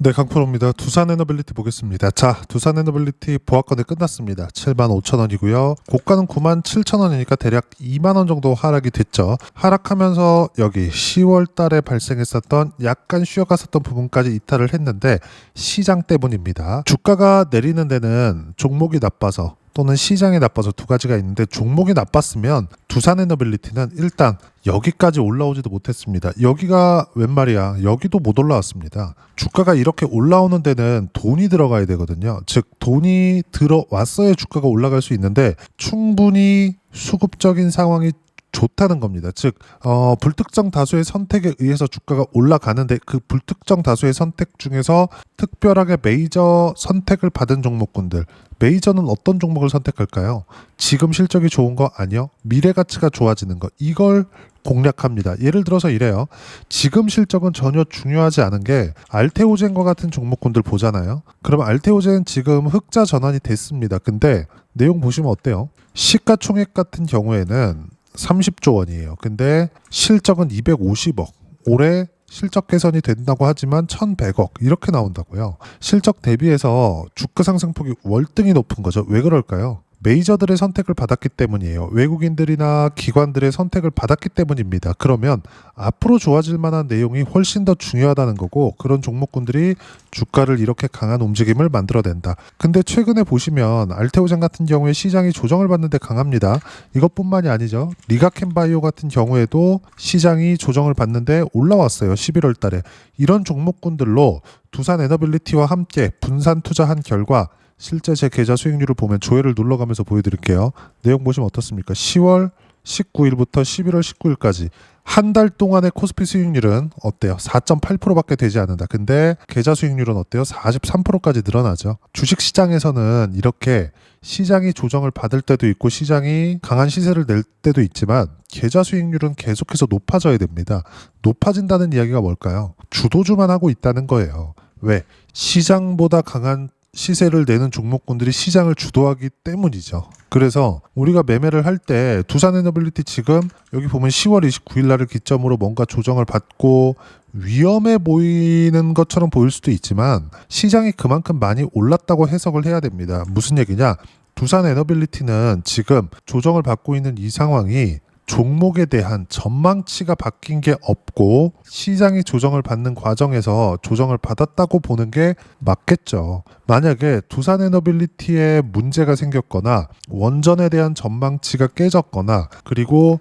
네, 강프로입니다. 두산 에너빌리티 보겠습니다. 자, 두산 에너빌리티 보합권이 끝났습니다. 75,000원이고요. 고가는 97,000원이니까 대략 2만원 정도 하락이 됐죠. 하락하면서 여기 10월 달에 발생했었던 약간 쉬어갔었던 부분까지 이탈을 했는데 시장 때문입니다. 주가가 내리는 데는 종목이 나빠서 또는 시장이 나빠서 두 가지가 있는데, 종목이 나빴으면 두산 에너빌리티는 일단 여기까지 올라오지도 못했습니다. 여기가 웬 말이야, 여기도 못 올라왔습니다. 주가가 이렇게 올라오는 데는 돈이 들어가야 되거든요. 즉 돈이 들어왔어야 주가가 올라갈 수 있는데 충분히 수급적인 상황이 좋다는 겁니다. 즉 불특정 다수의 선택에 의해서 주가가 올라가는데, 그 불특정 다수의 선택 중에서 특별하게 메이저 선택을 받은 종목군들, 메이저는 어떤 종목을 선택할까요? 지금 실적이 좋은 거 아니요? 미래 가치가 좋아지는 거, 이걸 공략합니다. 예를 들어서 이래요. 지금 실적은 전혀 중요하지 않은 게 알테오젠과 같은 종목군들 보잖아요. 그럼 알테오젠 지금 흑자 전환이 됐습니다. 근데 내용 보시면 어때요? 시가총액 같은 경우에는 30조 원이에요. 근데 실적은 250억. 올해 실적 개선이 된다고 하지만 1,100억 이렇게 나온다고요. 실적 대비해서 주가 상승폭이 월등히 높은 거죠. 왜 그럴까요? 메이저들의 선택을 받았기 때문이에요. 외국인들이나 기관들의 선택을 받았기 때문입니다. 그러면 앞으로 좋아질 만한 내용이 훨씬 더 중요하다는 거고, 그런 종목군들이 주가를 이렇게 강한 움직임을 만들어낸다. 근데 최근에 보시면 알테오젠 같은 경우에 시장이 조정을 받는데 강합니다. 이것뿐만이 아니죠. 리가켄바이오 같은 경우에도 시장이 조정을 받는데 올라왔어요. 11월 달에. 이런 종목군들로 두산 에너빌리티와 함께 분산 투자한 결과 실제 제 계좌 수익률을 보면, 조회를 눌러가면서 보여드릴게요. 내용 보시면 어떻습니까? 10월 19일부터 11월 19일까지 한 달 동안의 코스피 수익률은 어때요? 4.8%밖에 되지 않는다. 근데 계좌 수익률은 어때요? 43%까지 늘어나죠. 주식시장에서는 이렇게 시장이 조정을 받을 때도 있고 시장이 강한 시세를 낼 때도 있지만, 계좌 수익률은 계속해서 높아져야 됩니다. 높아진다는 이야기가 뭘까요? 주도주만 하고 있다는 거예요. 왜? 시장보다 강한 시세를 내는 종목군들이 시장을 주도하기 때문이죠. 그래서 우리가 매매를 할 때 두산 에너빌리티 지금 여기 보면 10월 29일 날을 기점으로 뭔가 조정을 받고 위험해 보이는 것처럼 보일 수도 있지만, 시장이 그만큼 많이 올랐다고 해석을 해야 됩니다. 무슨 얘기냐? 두산 에너빌리티는 지금 조정을 받고 있는 이 상황이 종목에 대한 전망치가 바뀐 게 없고 시장이 조정을 받는 과정에서 조정을 받았다고 보는 게 맞겠죠. 만약에 두산 에너빌리티에 문제가 생겼거나 원전에 대한 전망치가 깨졌거나, 그리고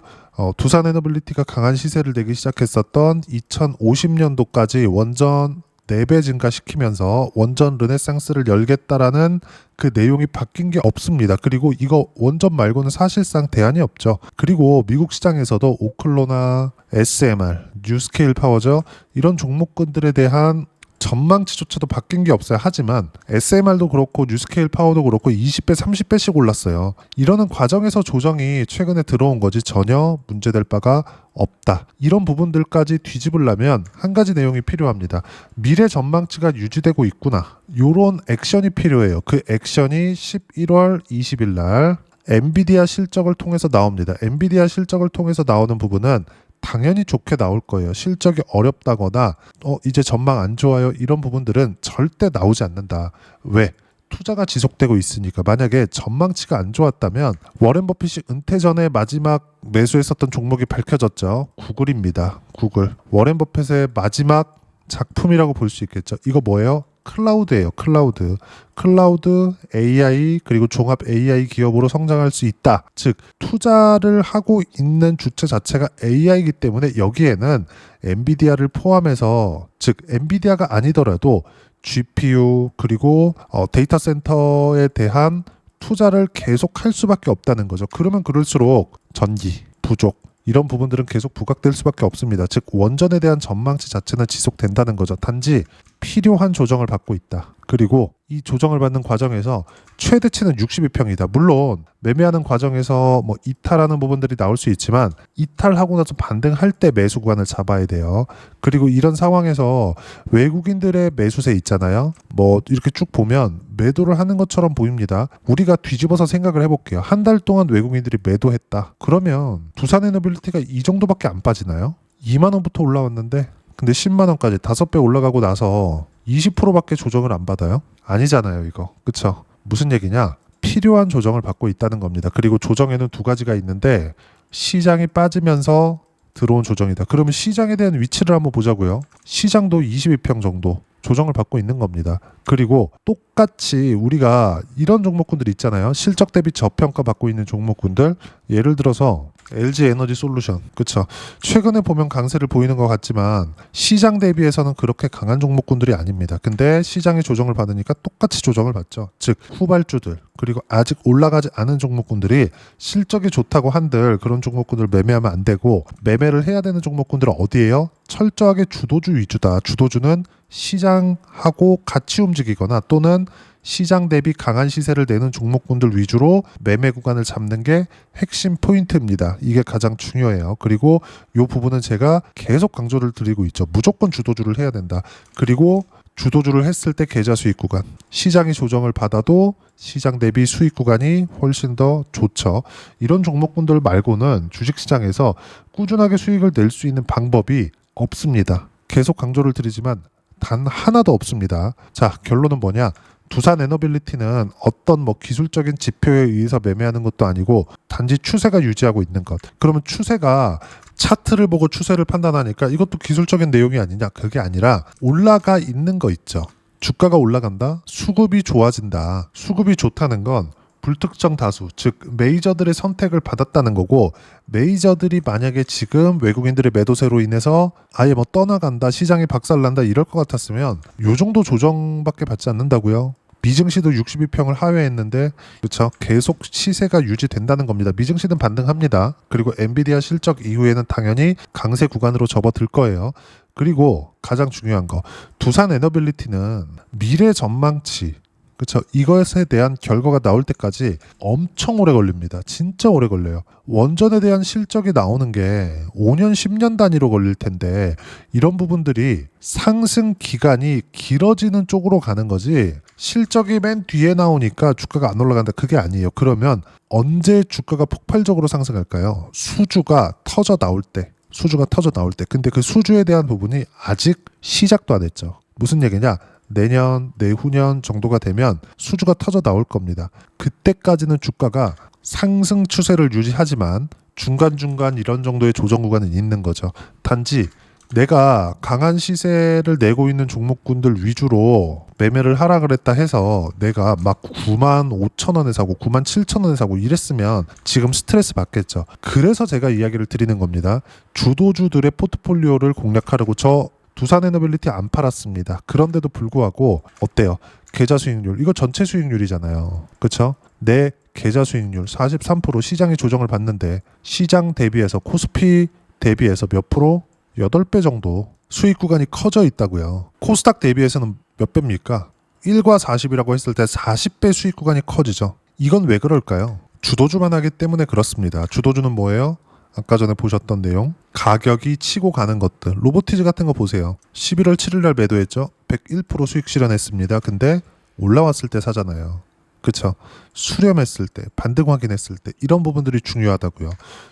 두산 에너빌리티가 강한 시세를 내기 시작했었던 2050년도까지 원전 4배 증가시키면서 원전 르네상스를 열겠다라는 그 내용이 바뀐 게 없습니다. 그리고 이거 원전 말고는 사실상 대안이 없죠. 그리고 미국 시장에서도 오클로나, SMR, 뉴스케일 파워죠. 이런 종목군들에 대한 전망치조차도 바뀐 게 없어요. 하지만 SMR도 그렇고 뉴스케일 파워도 그렇고 20배, 30배씩 올랐어요. 이러는 과정에서 조정이 최근에 들어온 거지 전혀 문제될 바가 없다. 이런 부분들까지 뒤집으려면 한 가지 내용이 필요합니다. 미래 전망치가 유지되고 있구나. 이런 액션이 필요해요. 그 액션이 11월 20일 날 엔비디아 실적을 통해서 나옵니다. 엔비디아 실적을 통해서 나오는 부분은 당연히 좋게 나올 거예요. 실적이 어렵다거나 이제 전망 안 좋아요, 이런 부분들은 절대 나오지 않는다. 왜? 투자가 지속되고 있으니까. 만약에 전망치가 안 좋았다면 워렌 버핏이 은퇴 전에 마지막 매수했었던 종목이 밝혀졌죠. 구글입니다. 구글. 워렌 버핏의 마지막 작품이라고 볼 수 있겠죠. 이거 뭐예요? 클라우드예요. 클라우드 AI 그리고 종합 AI 기업으로 성장할 수 있다. 즉 투자를 하고 있는 주체 자체가 AI이기 때문에 여기에는 엔비디아를 포함해서, 즉 엔비디아가 아니더라도 GPU 그리고 데이터 센터에 대한 투자를 계속할 수밖에 없다는 거죠. 그러면 그럴수록 전기 부족 이런 부분들은 계속 부각될 수밖에 없습니다. 즉 원전에 대한 전망치 자체는 지속된다는 거죠. 단지 필요한 조정을 받고 있다. 그리고 이 조정을 받는 과정에서 최대치는 62평이다. 물론 매매하는 과정에서 뭐 이탈하는 부분들이 나올 수 있지만, 이탈하고 나서 반등할 때 매수 구간을 잡아야 돼요. 그리고 이런 상황에서 외국인들의 매수세 있잖아요. 뭐 이렇게 쭉 보면 매도를 하는 것처럼 보입니다. 우리가 뒤집어서 생각을 해볼게요. 한 달 동안 외국인들이 매도했다. 그러면 두산 에너빌리티가 이 정도밖에 안 빠지나요? 2만 원부터 올라왔는데, 근데 10만 원까지 5배 올라가고 나서 20%밖에 조정을 안 받아요? 아니잖아요, 이거. 그쵸? 무슨 얘기냐? 필요한 조정을 받고 있다는 겁니다. 그리고 조정에는 두 가지가 있는데 시장이 빠지면서 들어온 조정이다. 그러면 시장에 대한 위치를 한번 보자고요. 시장도 22평 정도 조정을 받고 있는 겁니다. 그리고 똑같이 우리가 이런 종목군들 있잖아요. 실적 대비 저평가 받고 있는 종목군들. 예를 들어서 LG 에너지 솔루션. 그쵸? 최근에 보면 강세를 보이는 것 같지만 시장 대비해서는 그렇게 강한 종목군들이 아닙니다. 근데 시장이 조정을 받으니까 똑같이 조정을 받죠. 즉 후발주들 그리고 아직 올라가지 않은 종목군들이 실적이 좋다고 한들 그런 종목군들 매매하면 안 되고, 매매를 해야 되는 종목군들은 어디예요? 철저하게 주도주 위주다. 주도주는 시장하고 같이 움직이거나 또는 시장 대비 강한 시세를 내는 종목군들 위주로 매매 구간을 잡는 게 핵심 포인트입니다. 이게 가장 중요해요. 그리고 이 부분은 제가 계속 강조를 드리고 있죠. 무조건 주도주를 해야 된다. 그리고 주도주를 했을 때 계좌 수익 구간, 시장이 조정을 받아도 시장 대비 수익 구간이 훨씬 더 좋죠. 이런 종목군들 말고는 주식시장에서 꾸준하게 수익을 낼 수 있는 방법이 없습니다. 계속 강조를 드리지만 단 하나도 없습니다. 자, 결론은 뭐냐? 두산 에너빌리티는 어떤 뭐 기술적인 지표에 의해서 매매하는 것도 아니고 단지 추세가 유지하고 있는 것. 그러면 추세가 차트를 보고 추세를 판단하니까 이것도 기술적인 내용이 아니냐? 그게 아니라 올라가 있는 거 있죠. 주가가 올라간다? 수급이 좋아진다. 수급이 좋다는 건 불특정 다수, 즉 메이저들의 선택을 받았다는 거고, 메이저들이 만약에 지금 외국인들의 매도세로 인해서 아예 뭐 떠나간다, 시장이 박살난다 이럴 것 같았으면 요 정도 조정밖에 받지 않는다고요. 미증시도 62평을 하회했는데 그렇죠, 계속 시세가 유지된다는 겁니다. 미증시는 반등합니다. 그리고 엔비디아 실적 이후에는 당연히 강세 구간으로 접어들 거예요. 그리고 가장 중요한 거, 두산 에너빌리티는 미래 전망치, 그렇죠, 이것에 대한 결과가 나올 때까지 엄청 오래 걸립니다. 진짜 오래 걸려요. 원전에 대한 실적이 나오는 게 5년 10년 단위로 걸릴 텐데 이런 부분들이 상승 기간이 길어지는 쪽으로 가는 거지, 실적이 맨 뒤에 나오니까 주가가 안 올라간다 그게 아니에요. 그러면 언제 주가가 폭발적으로 상승할까요? 수주가 터져 나올 때. 수주가 터져 나올 때. 근데 그 수주에 대한 부분이 아직 시작도 안 했죠. 무슨 얘기냐? 내년, 내후년 정도가 되면 수주가 터져 나올 겁니다. 그때까지는 주가가 상승 추세를 유지하지만 중간중간 이런 정도의 조정 구간은 있는 거죠. 단지 내가 강한 시세를 내고 있는 종목군들 위주로 매매를 하라 그랬다 해서 내가 막 9만 5천 원에 사고 9만 7천 원에 사고 이랬으면 지금 스트레스 받겠죠. 그래서 제가 이야기를 드리는 겁니다. 주도주들의 포트폴리오를 공략하려고 저 두산에너빌리티 안 팔았습니다. 그런데도 불구하고 어때요? 계좌 수익률, 이거 전체 수익률이잖아요. 그렇죠? 내 계좌 수익률 43%, 시장이 조정을 받는데 시장 대비해서 코스피 대비해서 몇 프로? 8배 정도 수익 구간이 커져 있다고요. 코스닥 대비해서는 몇 배입니까? 1과 40이라고 했을 때 40배 수익 구간이 커지죠. 이건 왜 그럴까요? 주도주만 하기 때문에 그렇습니다. 주도주는 뭐예요? 아까 전에 보셨던 내용, 가격이 치고 가는 것들, 로보티즈 같은 거 보세요. 11월 7일 날 매도했죠. 101% 수익 실현했습니다. 근데 올라왔을 때 사잖아요. 그쵸? 수렴했을 때, 반등 확인했을 때, 이런 부분들이 중요하다고요.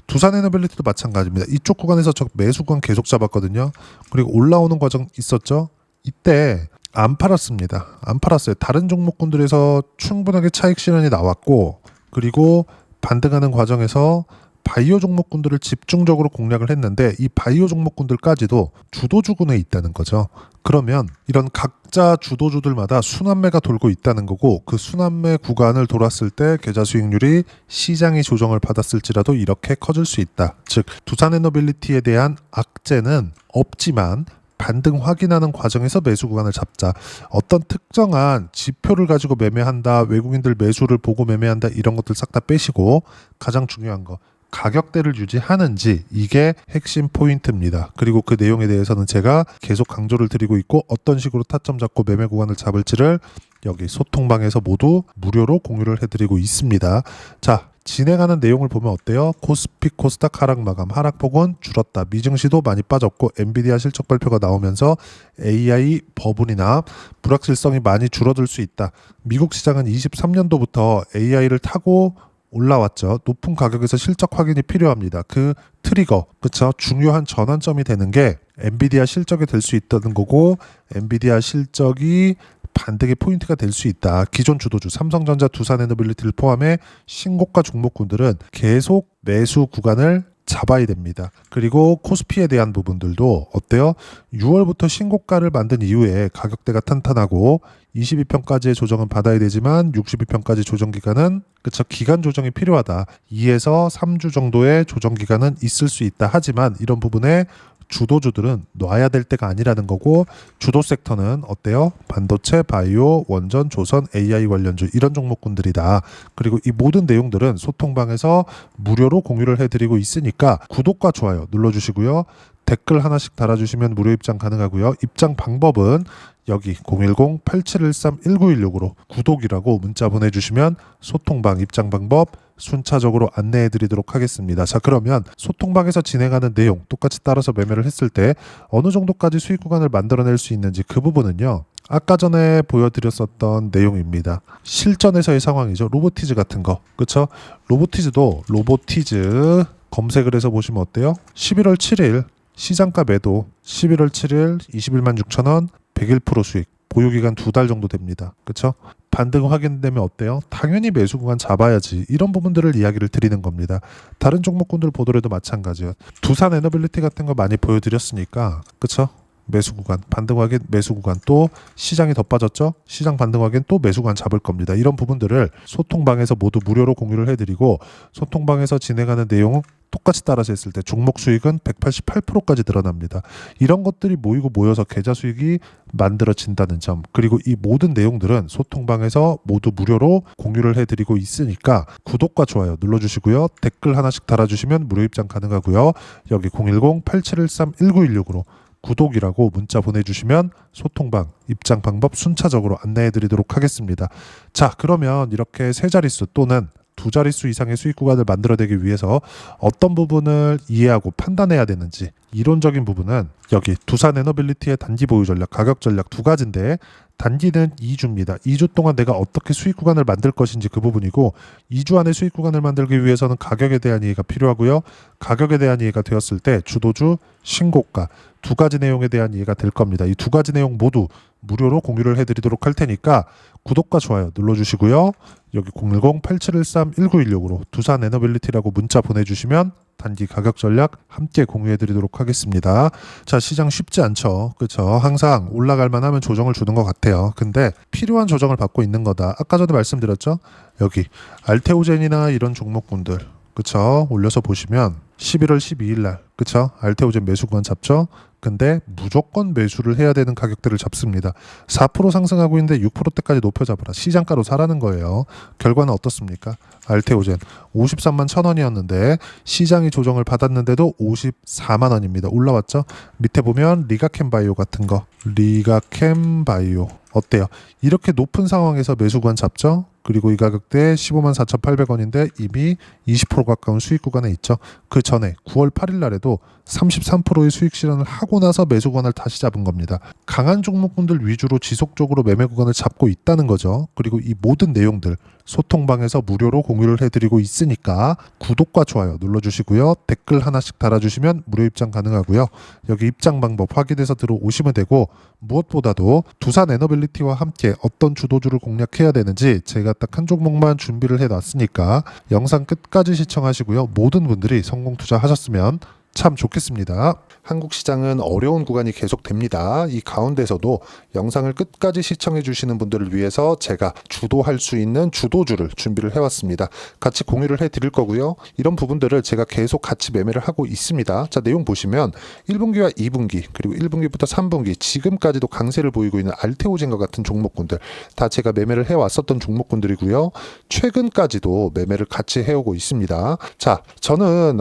두산에너빌리티도 마찬가지입니다. 이쪽 구간에서 저 매수 구간 계속 잡았거든요. 그리고 올라오는 과정 있었죠. 이때 안 팔았습니다. 안 팔았어요. 다른 종목군들에서 충분하게 차익 실현이 나왔고, 그리고 반등하는 과정에서 바이오 종목군들을 집중적으로 공략을 했는데 이 바이오 종목군들까지도 주도주군에 있다는 거죠. 그러면 이런 각자 주도주들마다 순환매가 돌고 있다는 거고, 그 순환매 구간을 돌았을 때 계좌 수익률이 시장이 조정을 받았을지라도 이렇게 커질 수 있다. 즉 두산에너빌리티에 대한 악재는 없지만 반등 확인하는 과정에서 매수 구간을 잡자. 어떤 특정한 지표를 가지고 매매한다, 외국인들 매수를 보고 매매한다, 이런 것들 싹 다 빼시고 가장 중요한 거, 가격대를 유지하는지, 이게 핵심 포인트입니다. 그리고 그 내용에 대해서는 제가 계속 강조를 드리고 있고, 어떤 식으로 타점 잡고 매매 구간을 잡을지를 여기 소통방에서 모두 무료로 공유를 해드리고 있습니다. 자, 진행하는 내용을 보면 어때요? 코스피 코스닥 하락 마감, 하락폭은 줄었다. 미증시도 많이 빠졌고 엔비디아 실적 발표가 나오면서 AI 버블이나 불확실성이 많이 줄어들 수 있다. 미국 시장은 23년도부터 AI를 타고 올라왔죠. 높은 가격에서 실적 확인이 필요합니다. 그 트리거, 그쵸? 중요한 전환점이 되는 게 엔비디아 실적이 될 수 있다는 거고, 엔비디아 실적이 반등의 포인트가 될 수 있다. 기존 주도주 삼성전자, 두산에너빌리티를 포함해 신고가 종목군들은 계속 매수 구간을 잡아야 됩니다. 그리고 코스피에 대한 부분들도 어때요? 6월부터 신고가를 만든 이후에 가격대가 탄탄하고 22평까지의 조정은 받아야 되지만 62평까지 조정 기간은 그쵸, 기간 조정이 필요하다. 2에서 3주 정도의 조정 기간은 있을 수 있다. 하지만 이런 부분에 주도주들은 놔야 될 때가 아니라는 거고, 주도 섹터는 어때요? 반도체, 바이오, 원전, 조선, AI 관련주 이런 종목군들이다. 그리고 이 모든 내용들은 소통방에서 무료로 공유를 해드리고 있으니까 구독과 좋아요 눌러주시고요. 댓글 하나씩 달아주시면 무료 입장 가능하고요. 입장 방법은 여기 010-8713-1916으로 구독이라고 문자 보내주시면 소통방 입장 방법 순차적으로 안내해 드리도록 하겠습니다. 자, 그러면 소통방에서 진행하는 내용 똑같이 따라서 매매를 했을 때 어느 정도까지 수익 구간을 만들어낼 수 있는지 그 부분은요, 아까 전에 보여드렸었던 내용입니다. 실전에서의 상황이죠. 로보티즈 같은 거, 그쵸? 로보티즈도 로보티즈 검색을 해서 보시면 어때요? 11월 7일 시장가 매도, 11월 7일 21만 6천 원, 101% 수익, 보유기간 2달 정도 됩니다. 그쵸? 반등 확인되면 어때요? 당연히 매수 구간 잡아야지. 이런 부분들을 이야기를 드리는 겁니다. 다른 종목군들 보더라도 마찬가지예요. 두산에너빌리티 같은 거 많이 보여드렸으니까, 그쵸? 매수 구간, 반등 확인, 매수 구간, 또 시장이 더 빠졌죠? 시장 반등 확인, 또 매수 구간 잡을 겁니다. 이런 부분들을 소통방에서 모두 무료로 공유를 해드리고, 소통방에서 진행하는 내용은 똑같이 따라서 했을 때 종목 수익은 188%까지 늘어납니다. 이런 것들이 모이고 모여서 계좌 수익이 만들어진다는 점, 그리고 이 모든 내용들은 소통방에서 모두 무료로 공유를 해드리고 있으니까 구독과 좋아요 눌러주시고요. 댓글 하나씩 달아주시면 무료 입장 가능하고요. 여기 010-8713-1916으로 구독이라고 문자 보내주시면 소통방 입장 방법 순차적으로 안내해 드리도록 하겠습니다. 자, 그러면 이렇게 세 자릿수 또는 두 자릿수 이상의 수익 구간을 만들어내기 위해서 어떤 부분을 이해하고 판단해야 되는지, 이론적인 부분은 여기 두산에너빌리티의 단기 보유 전략, 가격 전략 두 가지인데, 단기는 2주입니다. 2주 동안 내가 어떻게 수익 구간을 만들 것인지 그 부분이고, 2주 안에 수익 구간을 만들기 위해서는 가격에 대한 이해가 필요하고요. 가격에 대한 이해가 되었을 때 주도주, 신고가 두 가지 내용에 대한 이해가 될 겁니다. 이 두 가지 내용 모두 무료로 공유를 해드리도록 할 테니까 구독과 좋아요 눌러주시고요. 여기 010-8713-1916으로 두산에너빌리티라고 문자 보내주시면 단기 가격 전략 함께 공유해드리도록 하겠습니다. 자, 시장 쉽지 않죠. 그렇죠. 항상 올라갈만 하면 조정을 주는 것 같아요. 근데 필요한 조정을 받고 있는 거다. 아까 전에 말씀드렸죠. 여기 알테오젠이나 이런 종목군들, 그쵸? 올려서 보시면 11월 12일 날, 그쵸? 알테오젠 매수 구간 잡죠? 근데 무조건 매수를 해야 되는 가격대를 잡습니다. 4% 상승하고 있는데 6%대까지 높여 잡으라. 시장가로 사라는 거예요. 결과는 어떻습니까? 알테오젠 53만 1,000원이었는데 시장이 조정을 받았는데도 54만 원입니다. 올라왔죠? 밑에 보면 리가캠바이오 같은 거, 리가캠바이오 어때요? 이렇게 높은 상황에서 매수 구간 잡죠? 그리고 이 가격대 15만 4,800원인데 이미 20% 가까운 수익 구간에 있죠. 그 전에 9월 8일 날에도 33%의 수익 실현을 하고 나서 매수 구간을 다시 잡은 겁니다. 강한 종목군들 위주로 지속적으로 매매 구간을 잡고 있다는 거죠. 그리고 이 모든 내용들 소통방에서 무료로 공유를 해드리고 있으니까 구독과 좋아요 눌러주시고요. 댓글 하나씩 달아주시면 무료 입장 가능하고요. 여기 입장 방법 확인해서 들어오시면 되고, 무엇보다도 두산에너빌리티와 함께 어떤 주도주를 공략해야 되는지 제가 딱 한 종목만 준비를 해놨으니까 영상 끝까지 시청하시고요. 모든 분들이 성공 투자하셨으면 참 좋겠습니다. 한국 시장은 어려운 구간이 계속됩니다. 이 가운데서도 영상을 끝까지 시청해 주시는 분들을 위해서 제가 주도할 수 있는 주도주를 준비를 해왔습니다. 같이 공유를 해드릴 거고요. 이런 부분들을 제가 계속 같이 매매를 하고 있습니다. 자, 내용 보시면 1분기와 2분기 그리고 1분기부터 3분기 지금까지도 강세를 보이고 있는 알테오젠과 같은 종목군들 다 제가 매매를 해왔었던 종목군들이고요. 최근까지도 매매를 같이 해오고 있습니다. 자, 저는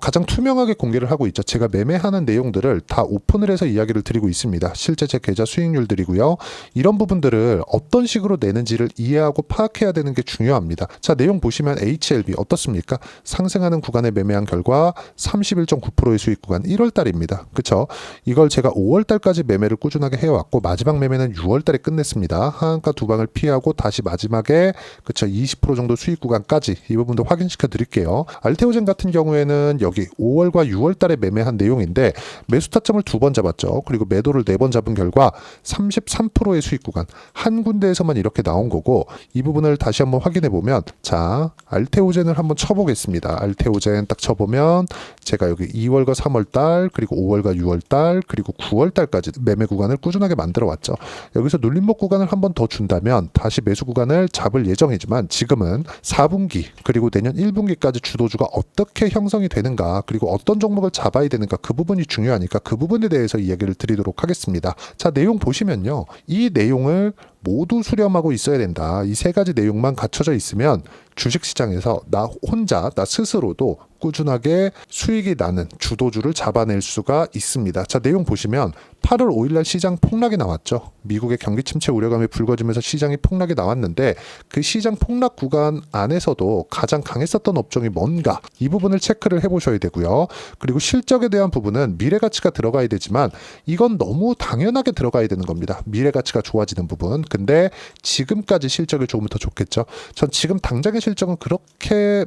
가장 투명하게 공개를 하고 있죠. 제가 매매하는 내용들을 다 오픈을 해서 이야기를 드리고 있습니다. 실제 제 계좌 수익률들이고요. 이런 부분들을 어떤 식으로 내는지를 이해하고 파악해야 되는 게 중요합니다. 자, 내용 보시면 HLB 어떻습니까? 상승하는 구간에 매매한 결과 31.9%의 수익 구간 1월 달입니다. 그쵸? 이걸 제가 5월 달까지 매매를 꾸준하게 해왔고 마지막 매매는 6월 달에 끝냈습니다. 하한가 두 방을 피하고 다시 마지막에 그쵸 20% 정도 수익 구간까지 이 부분도 확인시켜 드릴게요. 알테오젠 같은 경우에는 여기 5월과 6월 달에 매매한 내용인데 매수 타점을 2번 잡았죠. 그리고 매도를 4번 잡은 결과 33%의 수익 구간 한 군데에서만 이렇게 나온 거고 이 부분을 다시 한번 확인해 보면 자 알테오젠을 한번 쳐보겠습니다. 알테오젠 딱 쳐보면 제가 여기 2월과 3월 달 그리고 5월과 6월 달 그리고 9월 달까지 매매 구간을 꾸준하게 만들어 왔죠. 여기서 눌림목 구간을 한번 더 준다면 다시 매수 구간을 잡을 예정이지만 지금은 4분기 그리고 내년 1분기까지 주도주가 어떻게 형성이 되는가 그리고 어떤 종목을 잡아야 되는가 그 부분이 중요하니까 그 부분에 대해서 이야기를 드리도록 하겠습니다. 자, 내용 보시면요. 이 내용을 모두 수렴하고 있어야 된다. 이 세 가지 내용만 갖춰져 있으면 주식시장에서 나 혼자 나 스스로도 꾸준하게 수익이 나는 주도주를 잡아낼 수가 있습니다. 자, 내용 보시면 8월 5일날 시장 폭락이 나왔죠. 미국의 경기 침체 우려감이 불거지면서 시장이 폭락이 나왔는데 그 시장 폭락 구간 안에서도 가장 강했었던 업종이 뭔가 이 부분을 체크를 해보셔야 되고요. 그리고 실적에 대한 부분은 미래가치가 들어가야 되지만 이건 너무 당연하게 들어가야 되는 겁니다. 미래가치가 좋아지는 부분. 근데 지금까지 실적이 좋으면 더 좋겠죠. 전 지금 당장의 실적은 그렇게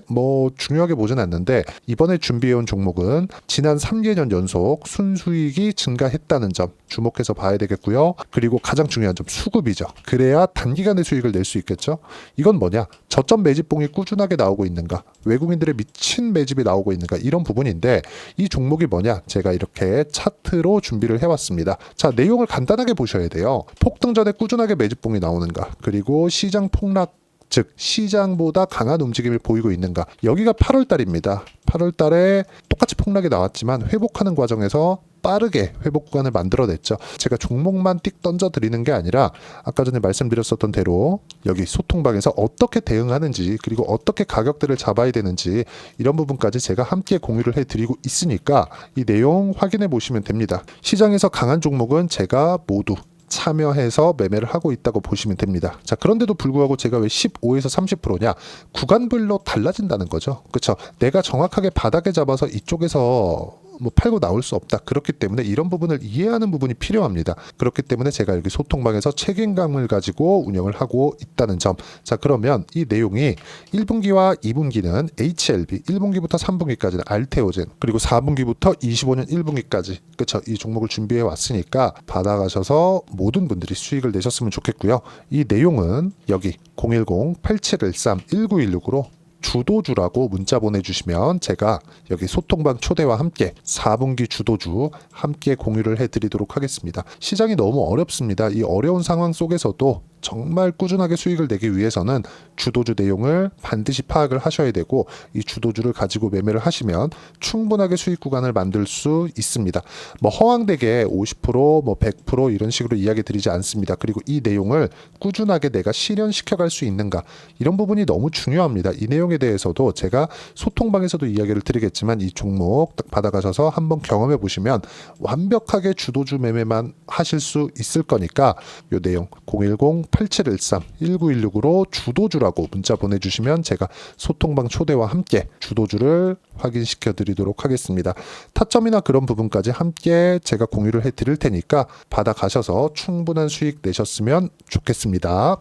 중요하게 보진 않는데 이번에 준비해온 종목은 지난 3개년 연속 순수익이 증가했다는 점 주목해서 봐야 되겠고요. 그리고 가장 중요한 점 수급이죠. 그래야 단기간에 수익을 낼 수 있겠죠. 이건 뭐냐? 저점 매집봉이 꾸준하게 나오고 있는가? 외국인들의 미친 매집이 나오고 있는가? 이런 부분인데 이 종목이 뭐냐? 제가 이렇게 차트로 준비를 해왔습니다. 자, 내용을 간단하게 보셔야 돼요. 폭등 전에 꾸준하게 매집봉이 나오는가? 그리고 시장 폭락 즉 시장보다 강한 움직임을 보이고 있는가. 여기가 8월 달입니다. 8월 달에 똑같이 폭락이 나왔지만 회복하는 과정에서 빠르게 회복 구간을 만들어냈죠. 제가 종목만 띡 던져드리는 게 아니라 아까 전에 말씀드렸었던 대로 여기 소통방에서 어떻게 대응하는지 그리고 어떻게 가격대를 잡아야 되는지 이런 부분까지 제가 함께 공유를 해드리고 있으니까 이 내용 확인해 보시면 됩니다. 시장에서 강한 종목은 제가 모두 참여해서 매매를 하고 있다고 보시면 됩니다. 자, 그런데도 불구하고 제가 왜 15에서 30%냐? 구간별로 달라진다는 거죠. 그렇죠? 내가 정확하게 바닥에 잡아서 이쪽에서 팔고 나올 수 없다. 그렇기 때문에 이런 부분을 이해하는 부분이 필요합니다. 그렇기 때문에 제가 여기 소통방에서 책임감을 가지고 운영을 하고 있다는 점. 자, 그러면 이 내용이 1분기와 2분기는 HLB, 1분기부터 3분기까지는 알테오젠, 그리고 4분기부터 25년 1분기까지 그렇죠? 이 종목을 준비해 왔으니까 받아가셔서 모든 분들이 수익을 내셨으면 좋겠고요. 이 내용은 여기 010-8713-1916으로 주도주라고 문자 보내주시면 제가 여기 소통방 초대와 함께 4분기 주도주 함께 공유를 해드리도록 하겠습니다. 시장이 너무 어렵습니다. 이 어려운 상황 속에서도 정말 꾸준하게 수익을 내기 위해서는 주도주 내용을 반드시 파악을 하셔야 되고 이 주도주를 가지고 매매를 하시면 충분하게 수익 구간을 만들 수 있습니다. 허황되게 50% 100% 이런 식으로 이야기 드리지 않습니다. 그리고 이 내용을 꾸준하게 내가 실현시켜 갈 수 있는가 이런 부분이 너무 중요합니다. 이 내용에 대해서도 제가 소통방에서도 이야기를 드리겠지만 이 종목 딱 받아가셔서 한번 경험해 보시면 완벽하게 주도주 매매만 하실 수 있을 거니까 이 내용 010-8713-1916으로 주도주라고 문자 보내주시면 제가 소통방 초대와 함께 주도주를 확인시켜 드리도록 하겠습니다. 타점이나 그런 부분까지 함께 제가 공유를 해 드릴 테니까 받아가셔서 충분한 수익 내셨으면 좋겠습니다.